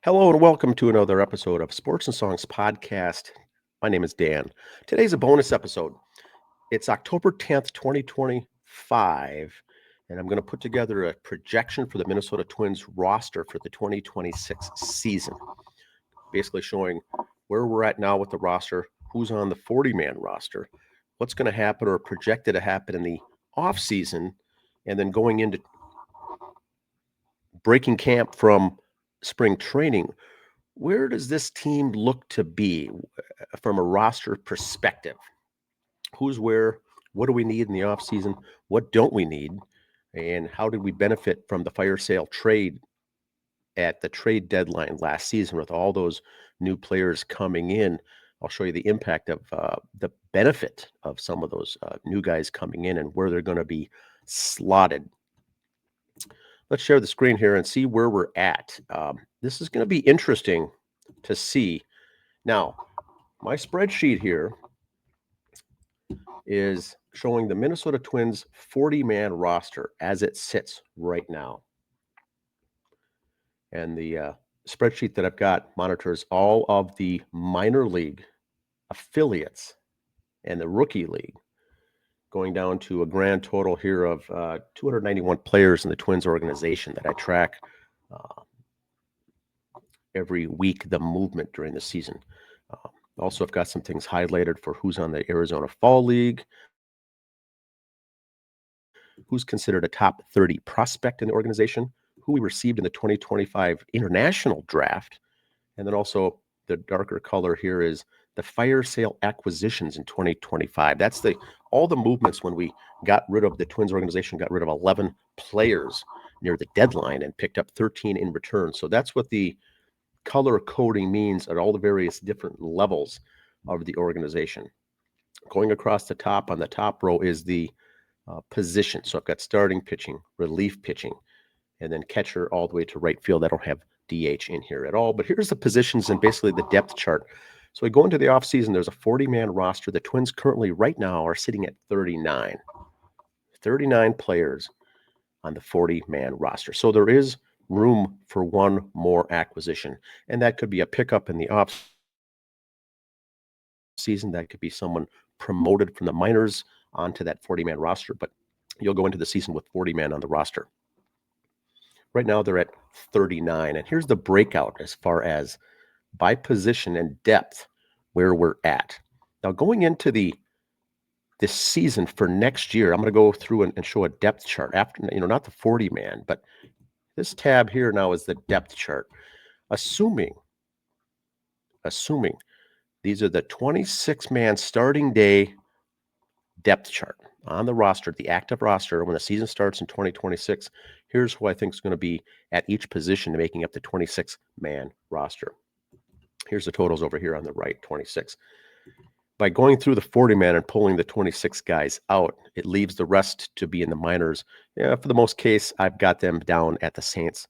Hello and welcome to another episode of Sports and Songs Podcast. My name is Dan. Today's a bonus episode. It's October 10th, 2025, and I'm going to put together a projection for the Minnesota Twins roster for the 2026 season. Basically showing where we're at now with the roster, who's on the 40-man roster, what's going to happen or projected to happen in the offseason, and then going into breaking camp from spring training. Where does this team look to be from a roster perspective? Who's where? What do we need in the offseason? What don't we need? And how did we benefit from the fire sale trade at the trade deadline last season with all those new players coming in? I'll show you the impact of the benefit of some of those new guys coming in and where they're going to be slotted. Let's share the screen here and see where we're at. This is going to be interesting to see. Now, my spreadsheet here is showing the Minnesota Twins 40-man roster as it sits right now. And the spreadsheet that I've got monitors all of the minor league affiliates and the rookie league, going down to a grand total here of 291 players in the Twins organization that I track every week, the movement during the season. Also, I've got some things highlighted for who's on the Arizona Fall League, who's considered a top 30 prospect in the organization, who we received in the 2025 international draft, and then also the darker color here is the fire sale acquisitions in 2025. That's all the movements when we got rid of the Twins organization, got rid of 11 players near the deadline and picked up 13 in return. So that's what the color coding means at all the various different levels of the organization. Going across the top, on the top row is the position. So I've got starting pitching, relief pitching, and then catcher all the way to right field. I don't have DH in here at all. But here's the positions and basically the depth chart. So we go into the offseason, there's a 40-man roster. The Twins currently right now are sitting at 39. 39 players on the 40-man roster. So there is room for one more acquisition. And that could be a pickup in the off season. That could be someone promoted from the minors onto that 40-man roster. But you'll go into the season with 40 men on the roster. Right now they're at 39. And here's the breakout as far as by position and depth where we're at. Now going into this season for next year, I'm going to go through and show a depth chart after, not the 40-man, but this tab here now is the depth chart. Assuming these are the 26-man starting day depth chart on the roster, the active roster, when the season starts in 2026, here's who I think is going to be at each position making up the 26-man roster. Here's the totals over here on the right, 26. By going through the 40-man and pulling the 26 guys out, it leaves the rest to be in the minors. Yeah, for the most case, I've got them down at the Saints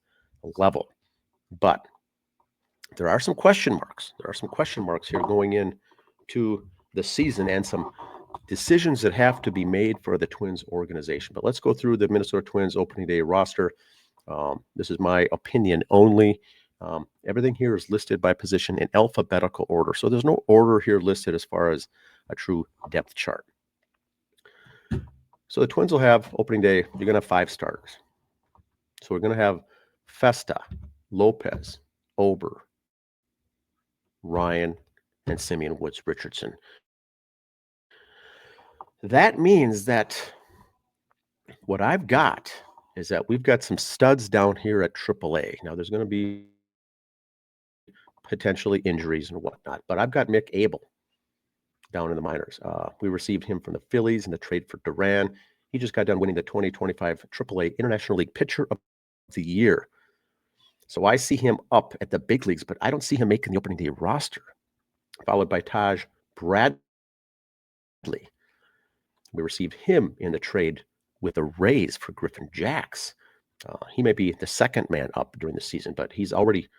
level. But there are some question marks. There are some question marks here going in to the season and some decisions that have to be made for the Twins organization. But let's go through the Minnesota Twins opening day roster. This is my opinion only. Everything here is listed by position in alphabetical order. So there's no order here listed as far as a true depth chart. So the Twins will have opening day, you're going to have 5 starters. So we're going to have Festa, Lopez, Ober, Ryan, and Simeon Woods Richardson. That means that what I've got is that we've got some studs down here at AAA. Now, there's going to be potentially injuries and whatnot, but I've got Mick Abel down in the minors. We received him from the Phillies in the trade for Duran. He just got done winning the 2025 AAA International League Pitcher of the Year. So I see him up at the big leagues, but I don't see him making the opening day roster. Followed by Taj Bradley. We received him in the trade with the Rays for Griffin Jax. He may be the second man up during the season, but he's already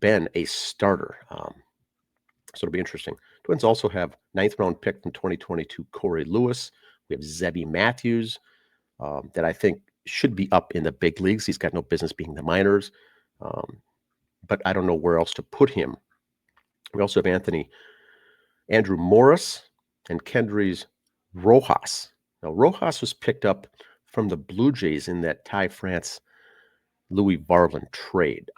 been a starter. So it'll be interesting. Twins also have 9th round pick from 2022, Corey Lewis. We have Zebby Matthews that I think should be up in the big leagues. He's got no business being the minors. but I don't know where else to put him. We also have Andrew Morris and Kendrys Rojas. Now, Rojas was picked up from the Blue Jays in that Ty France Louis Varland trade.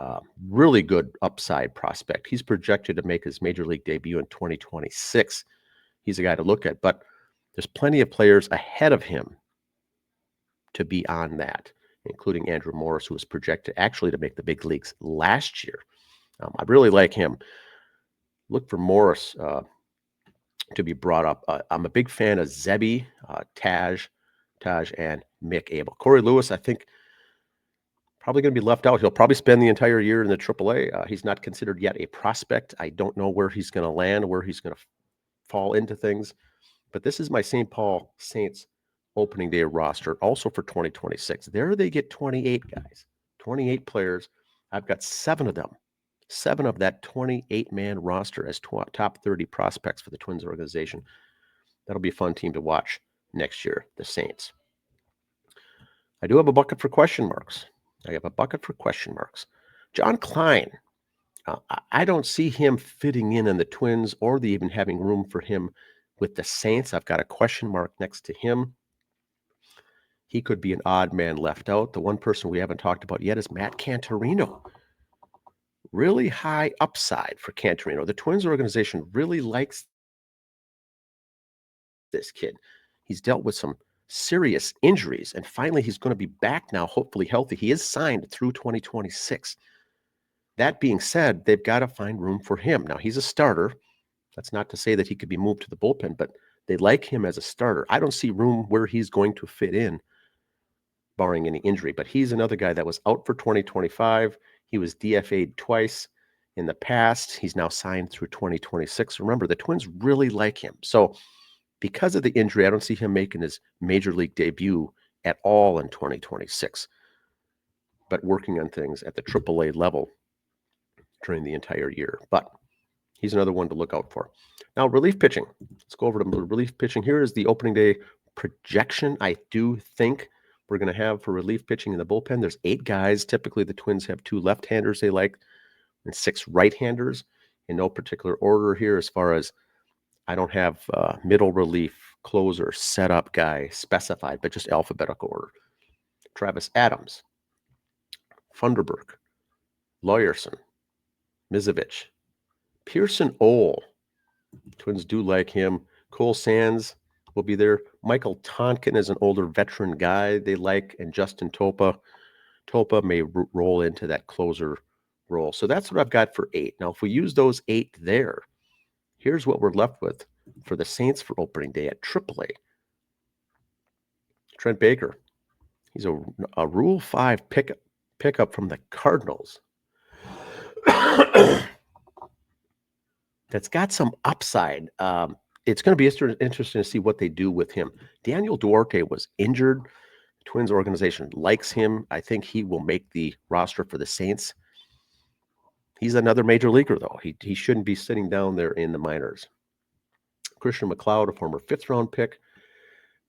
Really good upside prospect. He's projected to make his major league debut in 2026. He's a guy to look at, but there's plenty of players ahead of him to be on that, including Andrew Morris, who was projected actually to make the big leagues last year. I really like him. Look for Morris to be brought up. I'm a big fan of Zebi, Taj, and Mick Abel. Corey Lewis, I think, probably going to be left out. He'll probably spend the entire year in the AAA. He's not considered yet a prospect. I don't know where he's going to land, where he's going to fall into things. But this is my St. Paul Saints opening day roster, also for 2026. There they get 28 guys, 28 players. I've got 7 of them, 7 of that 28-man roster as top 30 prospects for the Twins organization. That'll be a fun team to watch next year, the Saints. I do have a bucket for question marks. John Klein. I don't see him fitting in the Twins or even having room for him with the Saints. I've got a question mark next to him. He could be an odd man left out. The one person we haven't talked about yet is Matt Cantorino. Really high upside for Cantorino. The Twins organization really likes this kid. He's dealt with some serious injuries, and finally he's going to be back now, hopefully healthy. He is signed through 2026. That being said, they've got to find room for him. Now, he's a starter. That's not to say that he could be moved to the bullpen, but they like him as a starter. I don't see room where he's going to fit in, barring any injury. But he's another guy that was out for 2025. He was DFA'd twice in the past. He's now signed through 2026. Remember, the Twins really like him. So because of the injury, I don't see him making his major league debut at all in 2026, but working on things at the AAA level during the entire year. But he's another one to look out for. Now, relief pitching. Let's go over to relief pitching. Here is the opening day projection. I do think we're going to have for relief pitching in the bullpen. There's 8 guys. Typically, the Twins have 2 left-handers they like and 6 right-handers in no particular order here as far as I don't have middle relief, closer, setup guy specified, but just alphabetical order. Travis Adams, Funderburk, Lawyerson, Mizovich, Pearson Ole. Twins do like him. Cole Sands will be there. Michael Tonkin is an older veteran guy they like, and Justin Topa. Topa may roll into that closer role. So that's what I've got for 8. Now, if we use those 8 there, here's what we're left with for the Saints for opening day at AAA. Trent Baker. He's a Rule 5 pickup from the Cardinals. That's got some upside. It's going to be interesting to see what they do with him. Daniel Duarte was injured. The Twins organization likes him. I think he will make the roster for the Saints. He's another major leaguer, though. He shouldn't be sitting down there in the minors. Christian McLeod, a former 5th-round pick.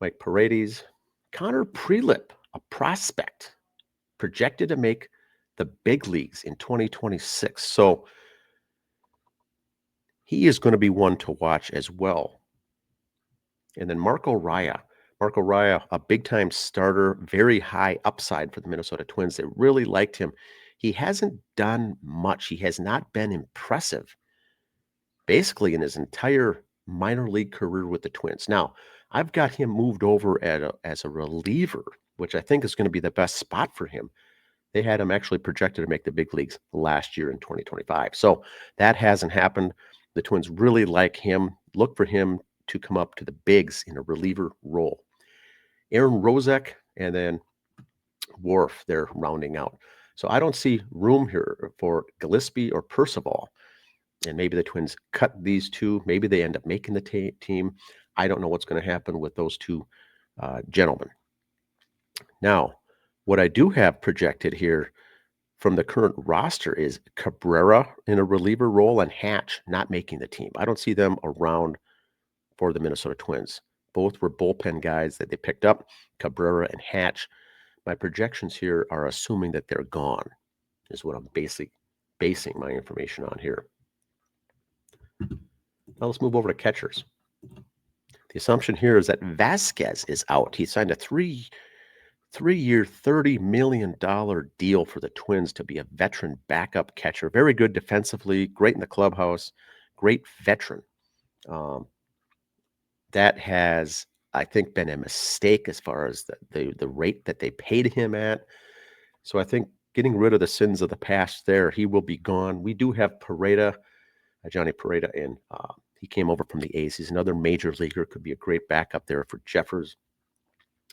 Mike Paredes. Connor Prelip, a prospect, projected to make the big leagues in 2026. So he is going to be one to watch as well. And then Marco Raya. Marco Raya, a big-time starter, very high upside for the Minnesota Twins. They really liked him. He hasn't done much. He has not been impressive, basically, in his entire minor league career with the Twins. Now, I've got him moved over as a reliever, which I think is going to be the best spot for him. They had him actually projected to make the big leagues last year in 2025. So that hasn't happened. The Twins really like him. Look for him to come up to the bigs in a reliever role. Aaron Rozek and then Worf, they're rounding out. So I don't see room here for Gillespie or Percival. And maybe the Twins cut these 2. Maybe they end up making the team. I don't know what's going to happen with those 2 gentlemen. Now, what I do have projected here from the current roster is Cabrera in a reliever role and Hatch not making the team. I don't see them around for the Minnesota Twins. Both were bullpen guys that they picked up, Cabrera and Hatch. My projections here are assuming that they're gone, is what I'm basing my information on here. Now let's move over to catchers. The assumption here is that Vasquez is out. He signed a three-year, $30 million deal for the Twins to be a veteran backup catcher. Very good defensively, great in the clubhouse, great veteran. That has, I think, been a mistake as far as the rate that they paid him at. So I think getting rid of the sins of the past there, he will be gone. We do have Pareda, Johnny Pareda, and he came over from the A's. He's another major leaguer, could be a great backup there for Jeffers.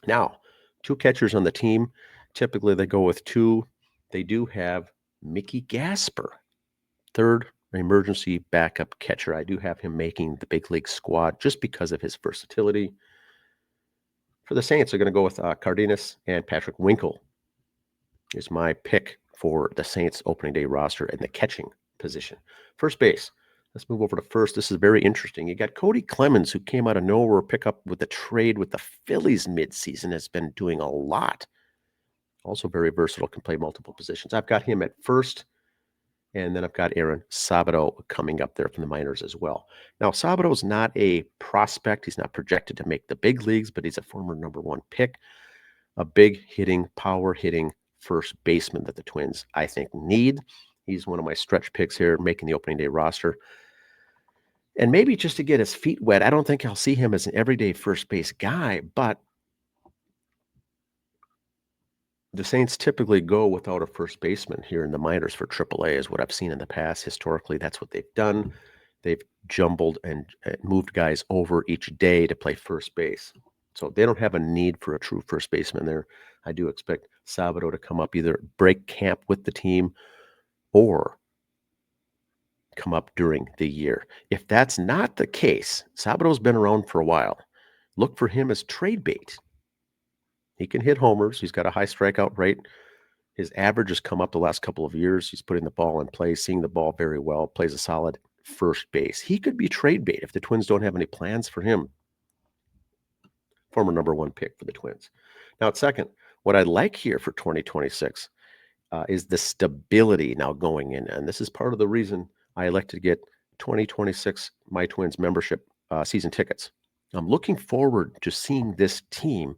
Now, 2 catchers on the team. Typically, they go with 2. They do have Mickey Gasper, third emergency backup catcher. I do have him making the big league squad just because of his versatility. For the Saints, they're going to go with Cardenas and Patrick Winkle is my pick for the Saints opening day roster in the catching position. First base. Let's move over to first. This is very interesting. You got Cody Clemens, who came out of nowhere, pick up with the trade with the Phillies midseason, has been doing a lot. Also very versatile, can play multiple positions. I've got him at first, and then I've got Aaron Sabato coming up there from the minors as well. Now, Sabato's not a prospect. He's not projected to make the big leagues, but he's a former #1 pick. A big hitting, power hitting first baseman that the Twins, I think, need. He's one of my stretch picks here, making the opening day roster. And maybe just to get his feet wet, I don't think I'll see him as an everyday first base guy, but the Saints typically go without a first baseman here in the minors for AAA, is what I've seen in the past. Historically, that's what they've done. They've jumbled and moved guys over each day to play first base. So they don't have a need for a true first baseman there. I do expect Sabato to come up, either break camp with the team or come up during the year. If that's not the case, Sabato's been around for a while. Look for him as trade bait. He can hit homers. He's got a high strikeout rate. His average has come up the last couple of years. He's putting the ball in play, seeing the ball very well, plays a solid first base. He could be trade bait if the Twins don't have any plans for him. Former #1 pick for the Twins. Now, at second, what I like here for 2026 is the stability now going in. And this is part of the reason I elected to get 2026 My Twins membership season tickets. I'm looking forward to seeing this team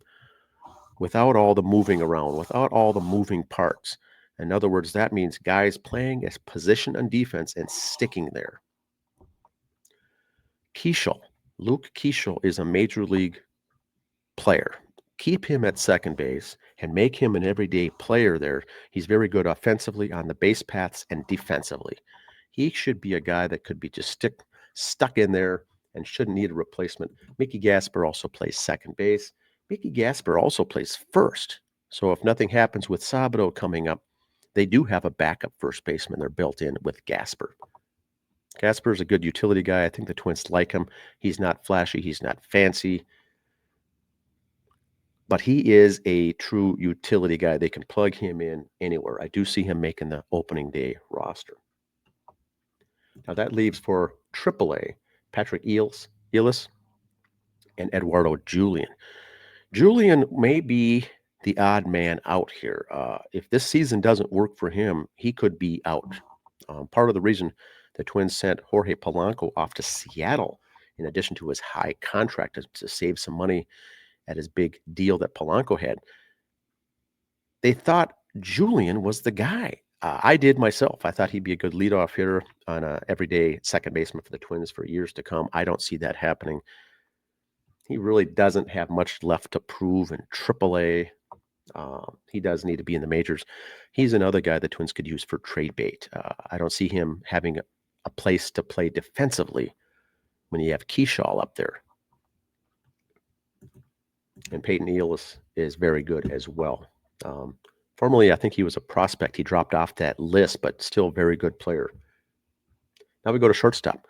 without all the moving around, without all the moving parts. In other words, that means guys playing as position on defense and sticking there. Keishel, Luke Keishel, is a major league player. Keep him at second base and make him an everyday player there. He's very good offensively on the base paths and defensively. He should be a guy that could be just stuck in there and shouldn't need a replacement. Mickey Gasper also plays second base. Mickey Gasper also plays first. So if nothing happens with Sabato coming up, they do have a backup first baseman they're built in with Gasper. Gasper is a good utility guy. I think the Twins like him. He's not flashy. He's not fancy. But he is a true utility guy. They can plug him in anywhere. I do see him making the opening day roster. Now that leaves for AAA, Patrick Eales and Eduardo Julian. Julian may be the odd man out here. If this season doesn't work for him, he could be out. Part of the reason the Twins sent Jorge Polanco off to Seattle, in addition to his high contract, to save some money at his big deal that Polanco had, they thought Julian was the guy. I did myself. I thought he'd be a good leadoff hitter on a everyday second baseman for the Twins for years to come. I don't see that happening. He really doesn't have much left to prove in AAA. He does need to be in the majors. He's another guy the Twins could use for trade bait. I don't see him having a place to play defensively when you have Keishel up there. And Peyton Eales is very good as well. Formerly, I think he was a prospect. He dropped off that list, but still a very good player. Now we go to shortstop.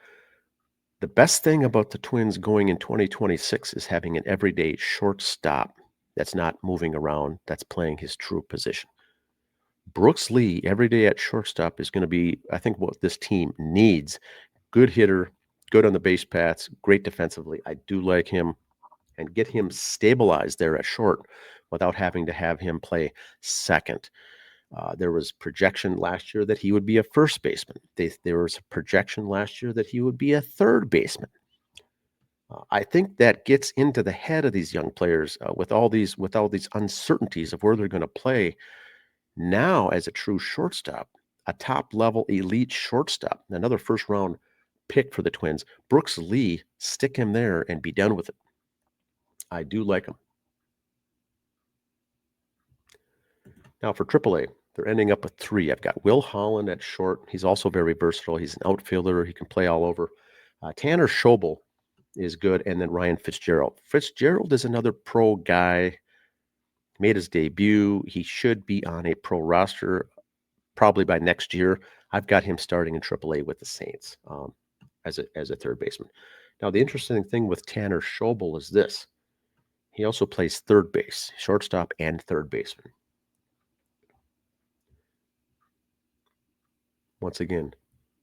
The best thing about the Twins going in 2026 is having an everyday shortstop that's not moving around, that's playing his true position. Brooks Lee, every day at shortstop, is going to be, I think, what this team needs. Good hitter, good on the base paths, great defensively. I do like him. And get him stabilized there at short without having to have him play second. There was projection last year that he would be a first baseman. There was a projection last year that he would be a third baseman. I think that gets into the head of these young players with all these uncertainties of where they're going to play. Now, as a true shortstop, a top level elite shortstop, another first round pick for the Twins, Brooks Lee, stick him there and be done with it. I do like him. Now for AAA, they're ending up with 3. I've got Will Holland at short. He's also very versatile. He's an outfielder. He can play all over. Tanner Schobel is good, and then Ryan Fitzgerald. Fitzgerald is another pro guy. Made his debut. He should be on a pro roster probably by next year. I've got him starting in AAA with the Saints as a third baseman. Now, the interesting thing with Tanner Schobel is this. He also plays third base, shortstop, and third baseman. Once again,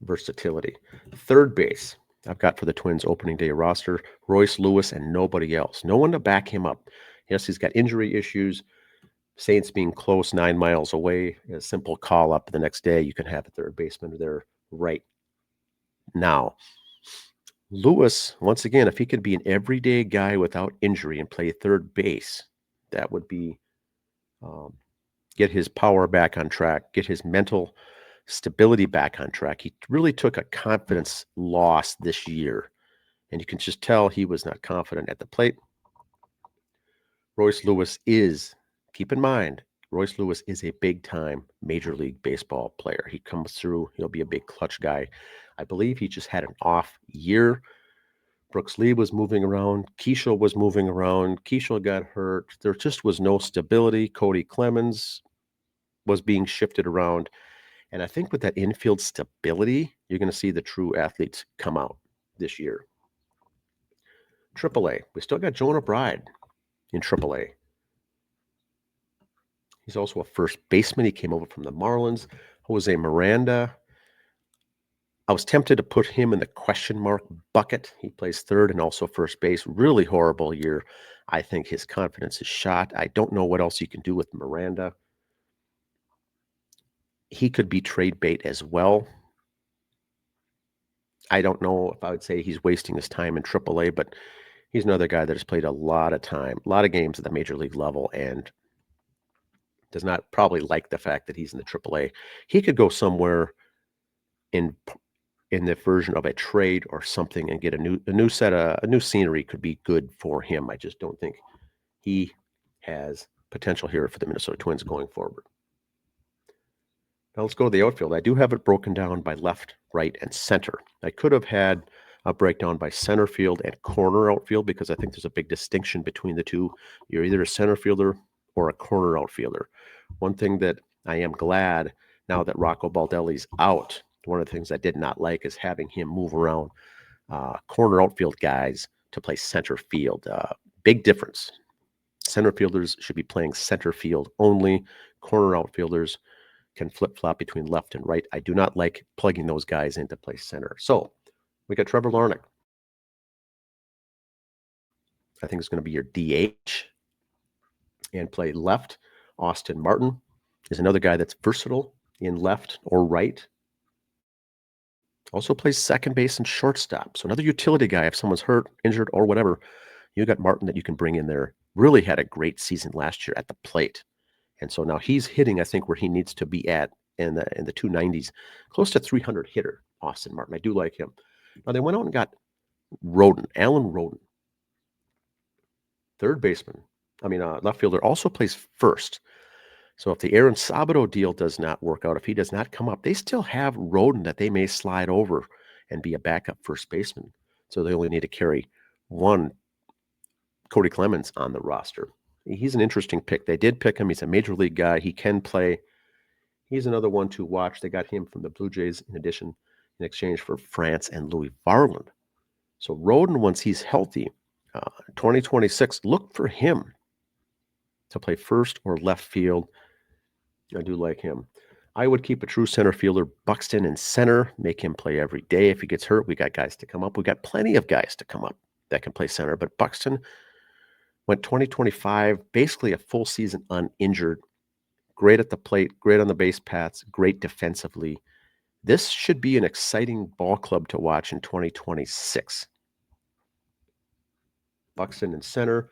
versatility. Third base, I've got for the Twins opening day roster, Royce Lewis and nobody else. No one to back him up. Yes, he's got injury issues. Saints being close, 9 miles away, a simple call up the next day. You can have a third baseman there right now. Lewis, once again, if he could be an everyday guy without injury and play third base, that would be get his power back on track, get his mental stability back on track. He really took a confidence loss this year, and you can just tell he was not confident at the plate. Royce Lewis is, keep in mind, Royce Lewis is a big-time Major League Baseball player. He comes through. He'll be a big clutch guy. I believe he just had an off year. Brooks Lee was moving around. Keishel was moving around. Keishel got hurt. There just was no stability. Cody Clemens was being shifted around. And I think with that infield stability, you're going to see the true athletes come out this year. AAA, we still got Jonah Bride in AAA. He's also a first baseman. He came over from the Marlins. Jose Miranda, I was tempted to put him in the question mark bucket. He plays third and also first base. Really horrible year. I think his confidence is shot. I don't know what else you can do with Miranda. He could be trade bait as well. I don't know if I would say he's wasting his time in AAA, but he's another guy that has played a lot of games at the major league level and does not probably like the fact that he's in the AAA. He could go somewhere in the version of a trade or something and get a new scenery could be good for him. I just don't think he has potential here for the Minnesota Twins going forward. Now let's go to the outfield. I do have it broken down by left, right, and center. I could have had a breakdown by center field and corner outfield because I think there's a big distinction between the two. You're either a center fielder or a corner outfielder. One thing that I am glad now that Rocco Baldelli's out, one of the things I did not like is having him move around corner outfield guys to play center field. Big difference. Center fielders should be playing center field only. Corner outfielders can flip-flop between left and right. I do not like plugging those guys into play center. So we got Trevor Larnach. I think it's going to be your DH and play left. Austin Martin is another guy that's versatile in left or right. Also plays second base and shortstop. So another utility guy. If someone's hurt, injured, or whatever, you got Martin that you can bring in there. Really had a great season last year at the plate. And so now he's hitting, I think, where he needs to be at in the 290s. Close to 300 hitter, Austin Martin. I do like him. Now they went out and got Alan Roden. Third baseman. Left fielder also plays first. So if the Aaron Sabato deal does not work out, if he does not come up, they still have Roden that they may slide over and be a backup first baseman. So they only need to carry one Cody Clemens on the roster. He's an interesting pick. They did pick him. He's a major league guy. He can play. He's another one to watch. They got him from the Blue Jays in exchange for France and Louis Varland. So Roden, once he's healthy, 2026, look for him to play first or left field. I do like him. I would keep a true center fielder, Buxton, in center, make him play every day. If he gets hurt, we got guys to come up. We got plenty of guys to come up that can play center, but Buxton went 2025, basically a full season uninjured. great at the plate, great on the base paths, great defensively. This should be an exciting ball club to watch in 2026. Buxton in center,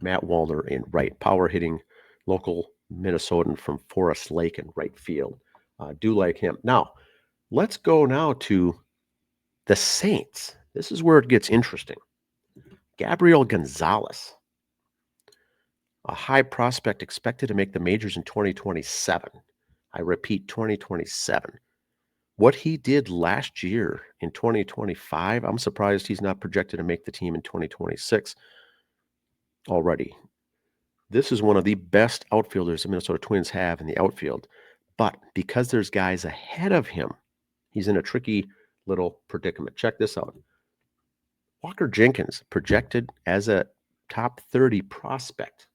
Matt Wallner in right, power hitting local Minnesotan from Forest Lake in right field. Do like him. Now, let's go now to the Saints. This is where it gets interesting. Gabriel Gonzalez, a high prospect expected to make the majors in 2027. I repeat, 2027. What he did last year in 2025, I'm surprised he's not projected to make the team in 2026 already. This is one of the best outfielders the Minnesota Twins have in the outfield. But because there's guys ahead of him, he's in a tricky little predicament. Check this out. Walker Jenkins projected as a top 30 prospect,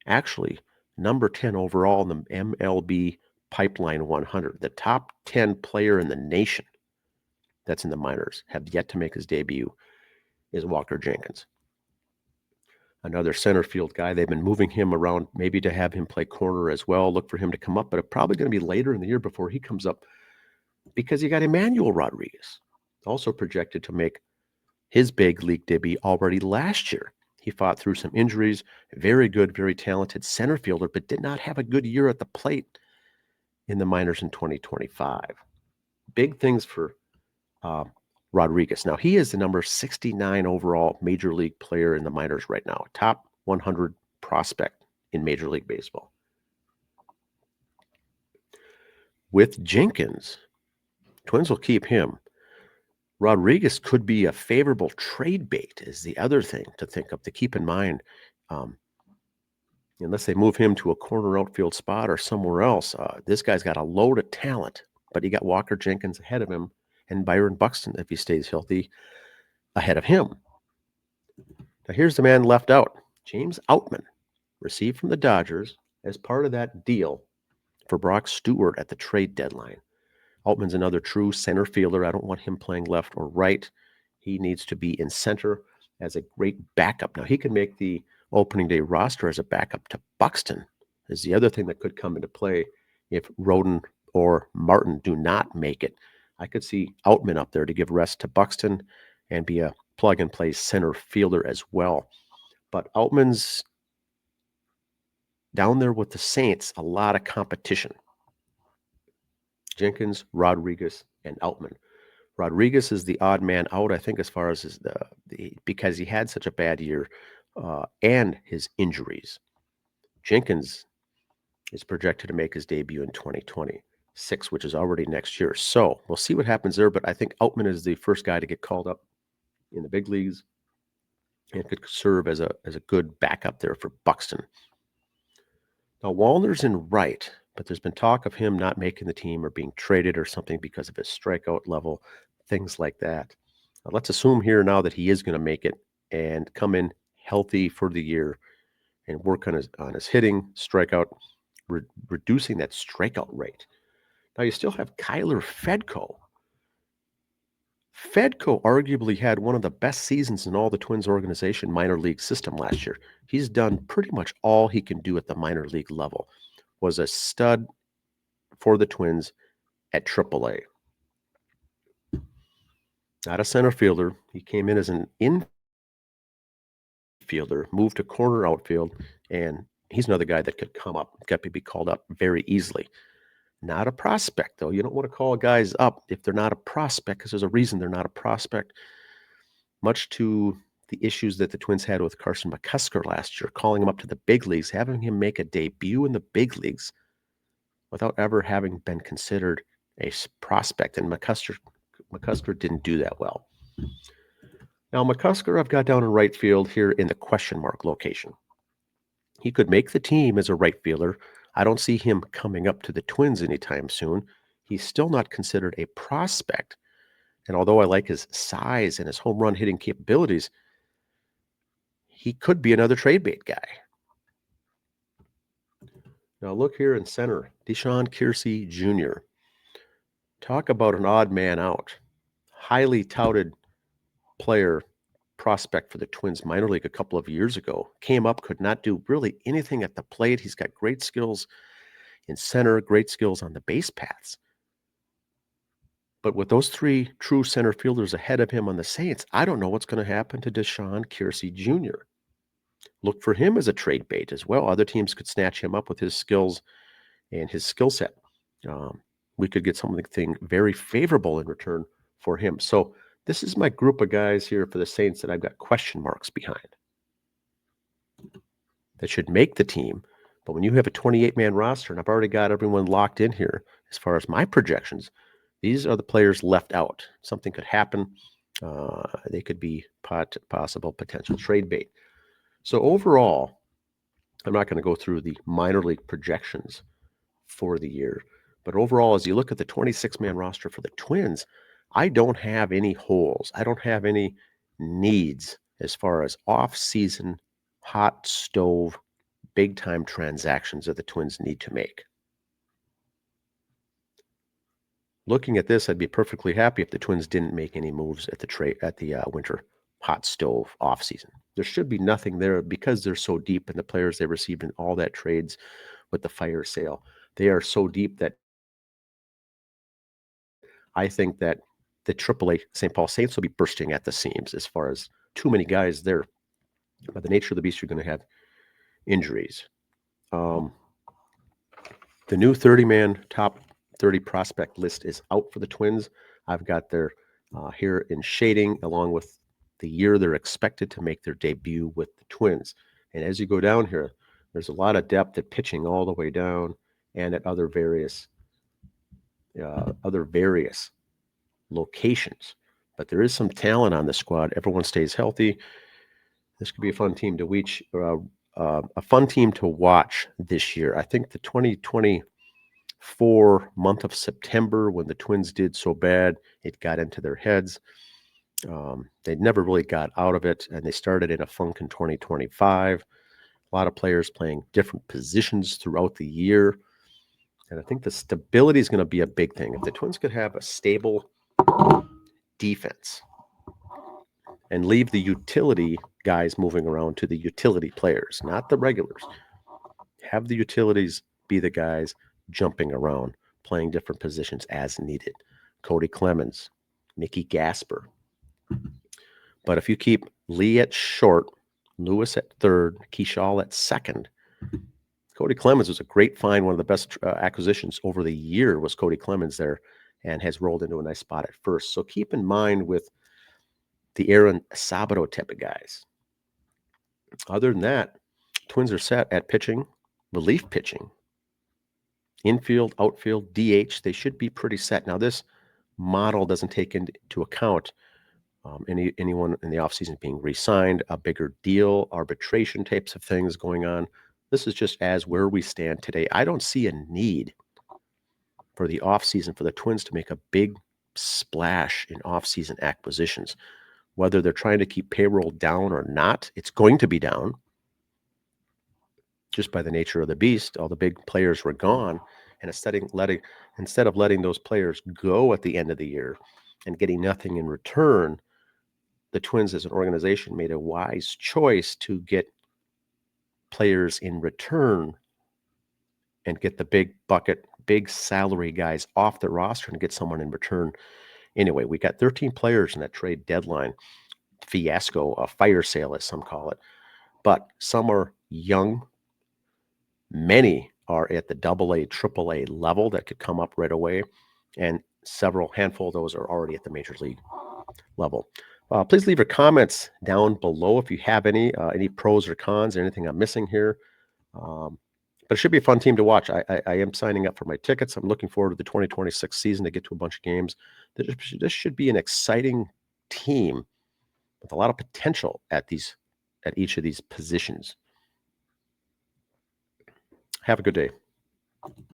actually number 10 overall in the MLB Pipeline 100. The top 10 player in the nation that's in the minors have yet to make his debut is Walker Jenkins. Another center field guy. They've been moving him around maybe to have him play corner as well. Look for him to come up, but it's probably going to be later in the year before he comes up because you got Emmanuel Rodriguez, also projected to make his big league debut already last year. He fought through some injuries, very good, very talented center fielder, but did not have a good year at the plate in the minors in 2025. Big things for Rodriguez. Now, he is the number 69 overall major league player in the minors right now, top 100 prospect in Major League Baseball. With Jenkins, Twins will keep him. Rodriguez could be a favorable trade bait is the other thing to think of, to keep in mind. Unless they move him to a corner outfield spot or somewhere else, this guy's got a load of talent, but you got Walker Jenkins ahead of him and Byron Buxton, if he stays healthy, ahead of him. Now here's the man left out, James Outman, received from the Dodgers as part of that deal for Brock Stewart at the trade deadline. Altman's another true center fielder. I don't want him playing left or right. He needs to be in center as a great backup. Now, he can make the opening day roster as a backup to Buxton, is the other thing that could come into play if Roden or Martin do not make it. I could see Outman up there to give rest to Buxton and be a plug-and-play center fielder as well. But Outman's down there with the Saints, a lot of competition. Jenkins, Rodriguez, and Outman. Rodriguez is the odd man out, I think, as far as because he had such a bad year and his injuries. Jenkins is projected to make his debut in 2026, which is already next year. So we'll see what happens there, but I think Outman is the first guy to get called up in the big leagues and could serve as a good backup there for Buxton. Now, Wallner's in right, but there's been talk of him not making the team or being traded or something because of his strikeout level, things like that. Now, let's assume here now that he is going to make it and come in healthy for the year and work on his hitting, strikeout, reducing that strikeout rate. Now, you still have Kyler Fedko. Fedko arguably had one of the best seasons in all the Twins organization minor league system last year. He's done pretty much all he can do at the minor league level. Was a stud for the Twins at AAA. Not a center fielder. He came in as an infielder, moved to corner outfield, and he's another guy that could come up, could be called up very easily. Not a prospect, though. You don't want to call guys up if they're not a prospect because there's a reason they're not a prospect. Much to the issues that the Twins had with Carson McCusker last year, calling him up to the big leagues, having him make a debut in the big leagues without ever having been considered a prospect. And McCusker didn't do that well. Now, McCusker, I've got down in right field here in the question mark location. He could make the team as a right fielder. I don't see him coming up to the Twins anytime soon. He's still not considered a prospect. And although I like his size and his home run hitting capabilities, he could be another trade bait guy. Now look here in center, Deshaun Kiersey Jr. Talk about an odd man out. Highly touted player, prospect for the Twins minor league a couple of years ago. Came up, could not do really anything at the plate. He's got great skills in center, great skills on the base paths. But with those three true center fielders ahead of him on the Saints, I don't know what's going to happen to Deshaun Kiersey Jr. Look for him as a trade bait as well. Other teams could snatch him up with his skills and his skill set. We could get something very favorable in return for him. So this is my group of guys here for the Saints that I've got question marks behind that should make the team. But when you have a 28-man roster, and I've already got everyone locked in here as far as my projections, these are the players left out. Something could happen. They could be possible potential trade bait. So overall, I'm not going to go through the minor league projections for the year. But overall, as you look at the 26-man roster for the Twins, I don't have any holes. I don't have any needs as far as off-season, hot stove, big-time transactions that the Twins need to make. Looking at this, I'd be perfectly happy if the Twins didn't make any moves at the winter hot stove offseason. There should be nothing there because they're so deep in the players they received in all that trades with the fire sale. They are so deep that I think that the AAA St. Paul Saints will be bursting at the seams as far as too many guys there. By the nature of the beast, you're going to have injuries. The new 30-man top 30 prospect list is out for the Twins. I've got their here in shading along with the year they're expected to make their debut with the Twins. And as you go down here, there's a lot of depth at pitching all the way down and at other various locations. But there is some talent on the squad. Everyone stays healthy. This could be a fun team to watch this year. I think the 2024 month of September, when the Twins did so bad, it got into their heads. They never really got out of it, and they started in a funk in 2025. A lot of players playing different positions throughout the year. And I think the stability is going to be a big thing. If the Twins could have a stable defense and leave the utility guys moving around to the utility players, not the regulars. Have the utilities be the guys jumping around, playing different positions as needed. Cody Clemens, Mickey Gasper. But if you keep Lee at short, Lewis at third, Keyshaw at second, Cody Clemens was a great find. One of the best acquisitions over the year was Cody Clemens there and has rolled into a nice spot at first. So keep in mind with the Aaron Sabato type of guys. Other than that, Twins are set at pitching, relief pitching, infield, outfield, DH. They should be pretty set. Now, this model doesn't take into account anyone in the offseason being re-signed, a bigger deal, arbitration types of things going on. This is just as where we stand today. I don't see a need for the offseason for the Twins to make a big splash in offseason acquisitions. Whether they're trying to keep payroll down or not, it's going to be down. Just by the nature of the beast, all the big players were gone. And instead of letting those players go at the end of the year and getting nothing in return, the Twins as an organization made a wise choice to get players in return and get the big bucket, big salary guys off the roster and get someone in return. Anyway, we got 13 players in that trade deadline fiasco, a fire sale as some call it. But some are young. Many are at the AA, AAA level that could come up right away. And handful of those are already at the major league level. Please leave your comments down below if you have any pros or cons, or anything I'm missing here. But it should be a fun team to watch. I am signing up for my tickets. I'm looking forward to the 2026 season to get to a bunch of games. This should be an exciting team with a lot of potential at each of these positions. Have a good day.